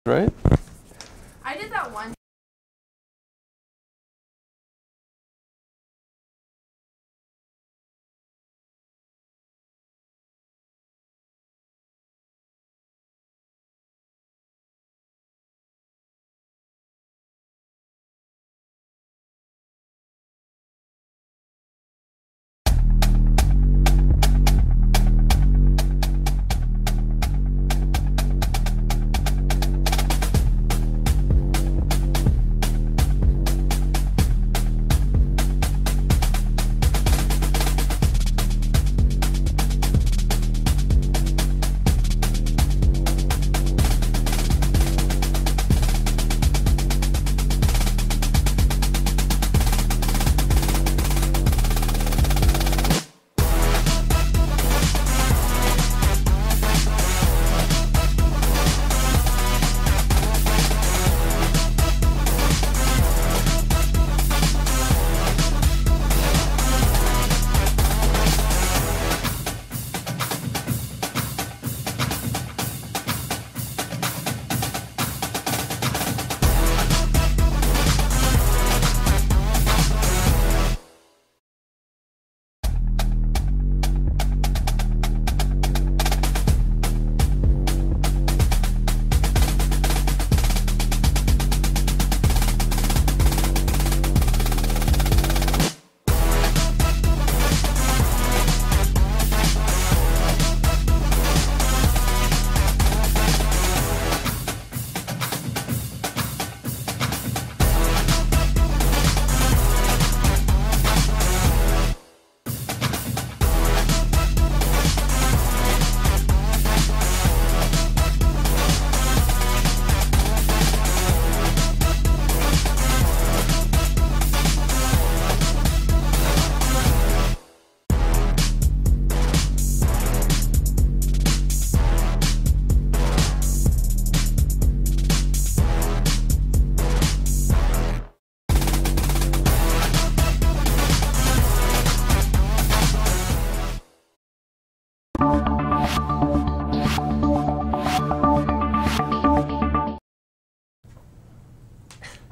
right? I did that one.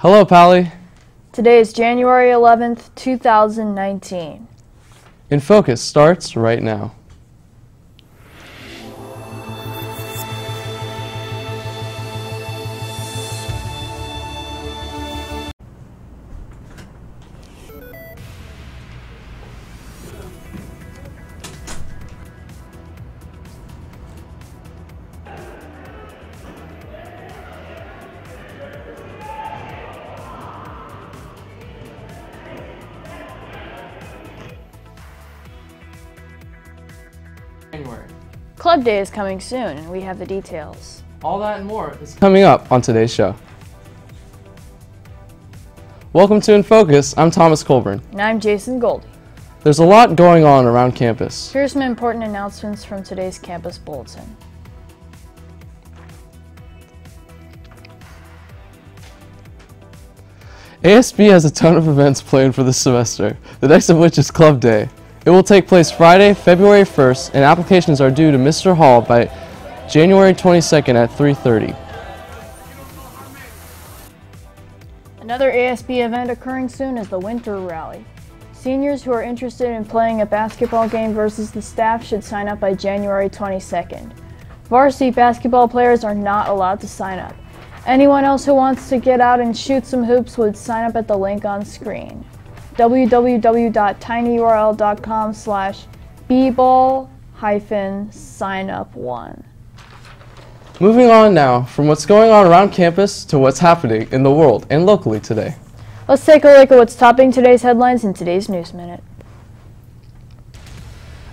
Hello, Pally. Today is January 11th, 2019. INFocus starts right now. January. Club Day is coming soon, and we have the details. All that and more is coming up on today's show. Welcome to INFocus. I'm Thomas Colburn. And I'm Jason Goldie. There's a lot going on around campus. Here's some important announcements from today's campus bulletin. ASB has a ton of events planned for this semester, the next of which is Club Day. It will take place Friday, February 1st, and applications are due to Mr. Hall by January 22nd at 3:30. Another ASB event occurring soon is the Winter Rally. Seniors who are interested in playing a basketball game versus the staff should sign up by January 22nd. Varsity basketball players are not allowed to sign up. Anyone else who wants to get out and shoot some hoops would sign up at the link on screen. www.tinyurl.com/bball-signup1. Moving on now from what's going on around campus to what's happening in the world and locally today. Let's take a look at what's topping today's headlines in today's News Minute.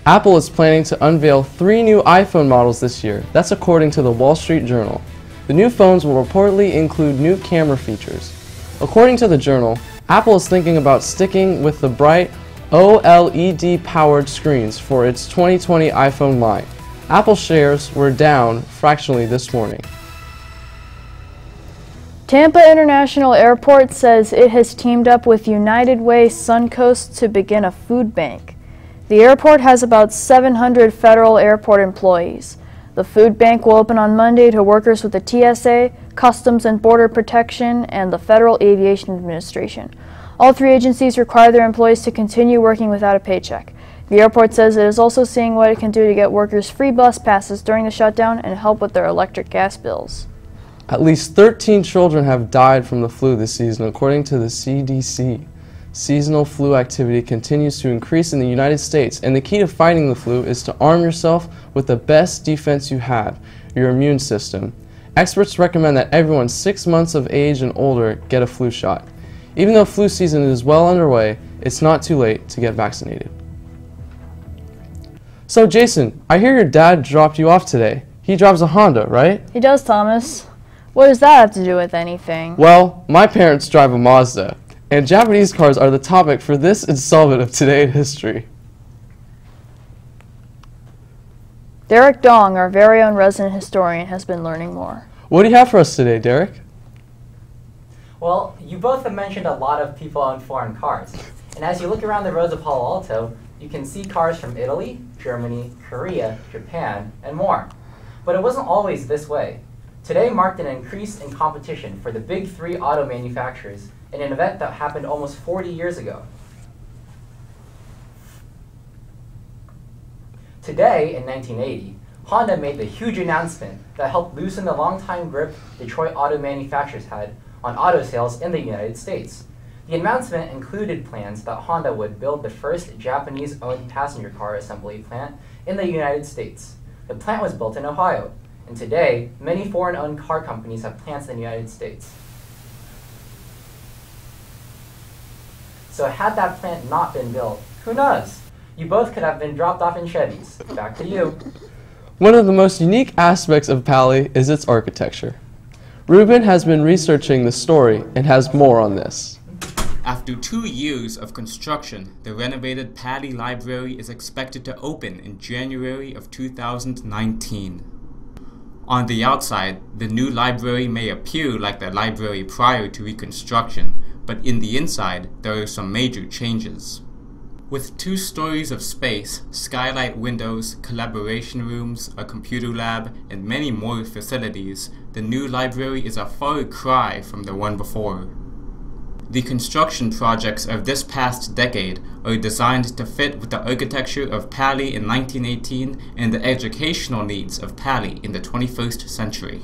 Apple is planning to unveil 3 new iPhone models this year. That's according to the Wall Street Journal. The new phones will reportedly include new camera features. According to the journal, Apple is thinking about sticking with the bright OLED-powered screens for its 2020 iPhone line. Apple shares were down fractionally this morning. Tampa International Airport says it has teamed up with United Way Suncoast to begin a food bank. The airport has about 700 federal airport employees. The food bank will open on Monday to workers with the TSA, Customs and Border Protection, and the Federal Aviation Administration. All three agencies require their employees to continue working without a paycheck. The airport says it is also seeing what it can do to get workers free bus passes during the shutdown and help with their electric gas bills. At least 13 children have died from the flu this season, according to the CDC. Seasonal flu activity continues to increase in the United States, and the key to fighting the flu is to arm yourself with the best defense you have, your immune system. Experts recommend that everyone 6 months of age and older get a flu shot. Even though flu season is well underway, it's not too late to get vaccinated. So Jason, I hear your dad dropped you off today. He drives a Honda, right? He does, Thomas. What does that have to do with anything? Well, my parents drive a Mazda, and Japanese cars are the topic for this installment of Today in History. Derek Dong, our very own resident historian, has been learning more. What do you have for us today, Derek? Well, you both have mentioned a lot of people-owned foreign cars. And as you look around the roads of Palo Alto, you can see cars from Italy, Germany, Korea, Japan, and more. But it wasn't always this way. Today marked an increase in competition for the big three auto manufacturers in an event that happened almost 40 years ago. Today, in 1980, Honda made the huge announcement that helped loosen the long-time grip Detroit auto manufacturers had on auto sales in the United States. The announcement included plans that Honda would build the first Japanese-owned passenger car assembly plant in the United States. The plant was built in Ohio, and today, many foreign-owned car companies have plants in the United States. So had that plant not been built, who knows? You both could have been dropped off in Chevys. Back to you. One of the most unique aspects of Pali is its architecture. Ruben has been researching the story and has more on this. After 2 years of construction, the renovated Pali Library is expected to open in January of 2019. On the outside, the new library may appear like the library prior to reconstruction, but in the inside, there are some major changes. With 2 stories of space, skylight windows, collaboration rooms, a computer lab, and many more facilities, the new library is a far cry from the one before. The construction projects of this past decade are designed to fit with the architecture of Pali in 1918 and the educational needs of Pali in the 21st century.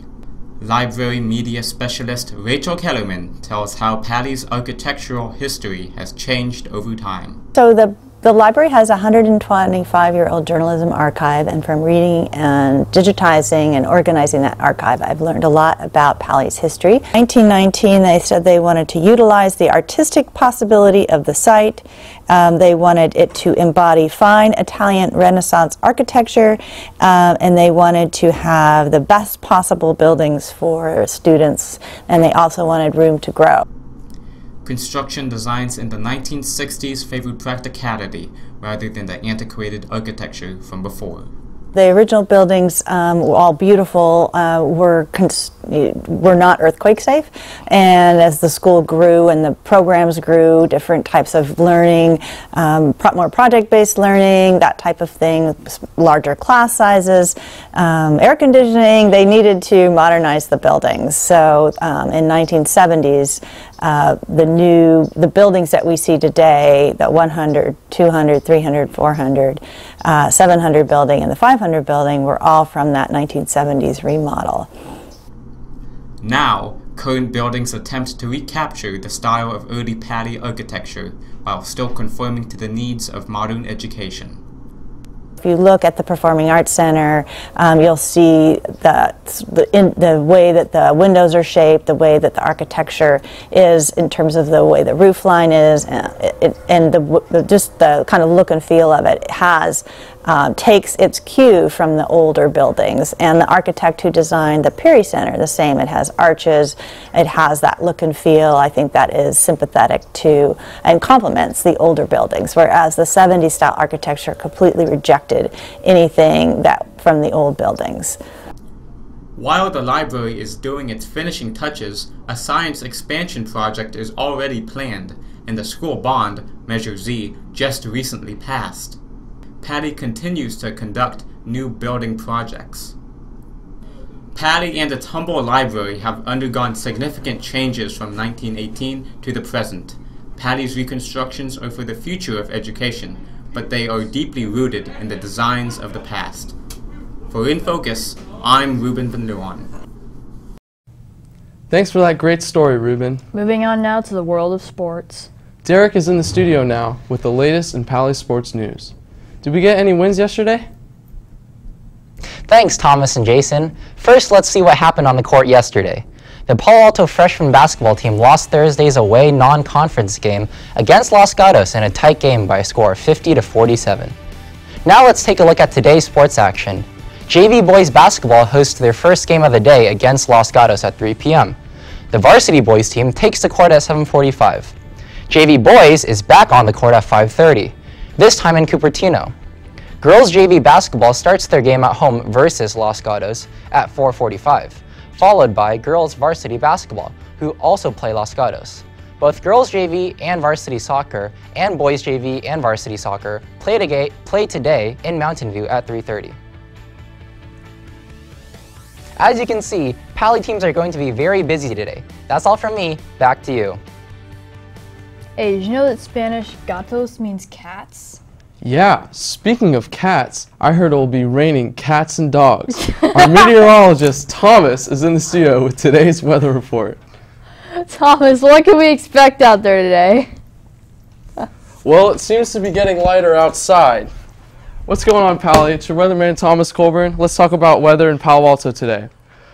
Library media specialist Rachel Kellerman tells how Pali's architectural history has changed over time. So the library has a 125-year-old journalism archive, and from reading and digitizing and organizing that archive, I've learned a lot about Pali's history. In 1919, they said they wanted to utilize the artistic possibility of the site. They wanted it to embody fine Italian Renaissance architecture, and they wanted to have the best possible buildings for students, and they also wanted room to grow. Construction designs in the 1960s favored practicality rather than the antiquated architecture from before. The original buildings, all beautiful, were not earthquake safe, and as the school grew and the programs grew, different types of learning, more project-based learning, that type of thing, larger class sizes, air conditioning, they needed to modernize the buildings. So in 1970s, the buildings that we see today, the 100, 200, 300, 400, 700 building and the 500 building were all from that 1970s remodel. Now, current buildings attempt to recapture the style of early Pali architecture while still conforming to the needs of modern education. If you look at the Performing Arts Center, you'll see the way that the windows are shaped, the way that the architecture is in terms of the way the roof line is, and just the kind of look and feel of it takes its cue from the older buildings. And the architect who designed the Peary Center, the same. It has arches, it has that look and feel. I think that is sympathetic to and complements the older buildings, whereas the 70s style architecture completely rejected anything from the old buildings. While the library is doing its finishing touches, a science expansion project is already planned, and the school bond, Measure Z, just recently passed. Pali continues to conduct new building projects. Pali and its humble library have undergone significant changes from 1918 to the present. Pali's reconstructions are for the future of education, but they are deeply rooted in the designs of the past. For INFocus, I'm Ruben van der Waan. Thanks for that great story, Ruben. Moving on now to the world of sports. Derek is in the studio now with the latest in Pali sports news. Did we get any wins yesterday? Thanks, Thomas and Jason. First, let's see what happened on the court yesterday. The Palo Alto freshman basketball team lost Thursday's away non-conference game against Los Gatos in a tight game by a score of 50-47. Now let's take a look at today's sports action. JV boys basketball hosts their first game of the day against Los Gatos at 3 p.m. The varsity boys team takes the court at 7:45. JV boys is back on the court at 5:30, this time in Cupertino. Girls JV basketball starts their game at home versus Los Gatos at 4:45. Followed by girls varsity basketball, who also play Los Gatos. Both girls JV and varsity soccer and boys JV and varsity soccer play today in Mountain View at 3:30. As you can see, Pali teams are going to be very busy today. That's all from me, back to you. Hey, did you know that Spanish gatos means cats? Yeah, speaking of cats, I heard it will be raining cats and dogs. Our meteorologist, Thomas, is in the studio with today's weather report. Thomas, what can we expect out there today? Well, it seems to be getting lighter outside. What's going on, Pali? It's your weatherman, Thomas Colburn. Let's talk about weather in Palo Alto today.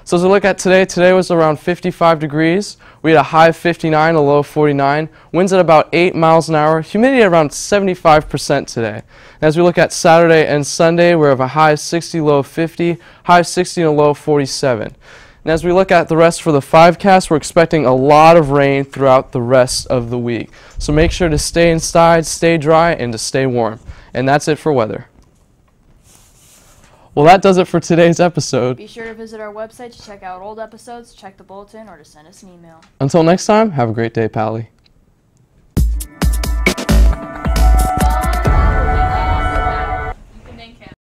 So as we look at today was around 55 degrees. We had a high of 59, a low of 49. Winds at about 8 miles an hour. Humidity around 75% today. And as we look at Saturday and Sunday, we have a high of 60, low of 50, high of 60 and a low of 47. And as we look at the rest for the 5cast, we're expecting a lot of rain throughout the rest of the week. So make sure to stay inside, stay dry, and to stay warm. And that's it for weather. Well, that does it for today's episode. Be sure to visit our website to check out old episodes, check the bulletin, or to send us an email. Until next time, have a great day, Pali.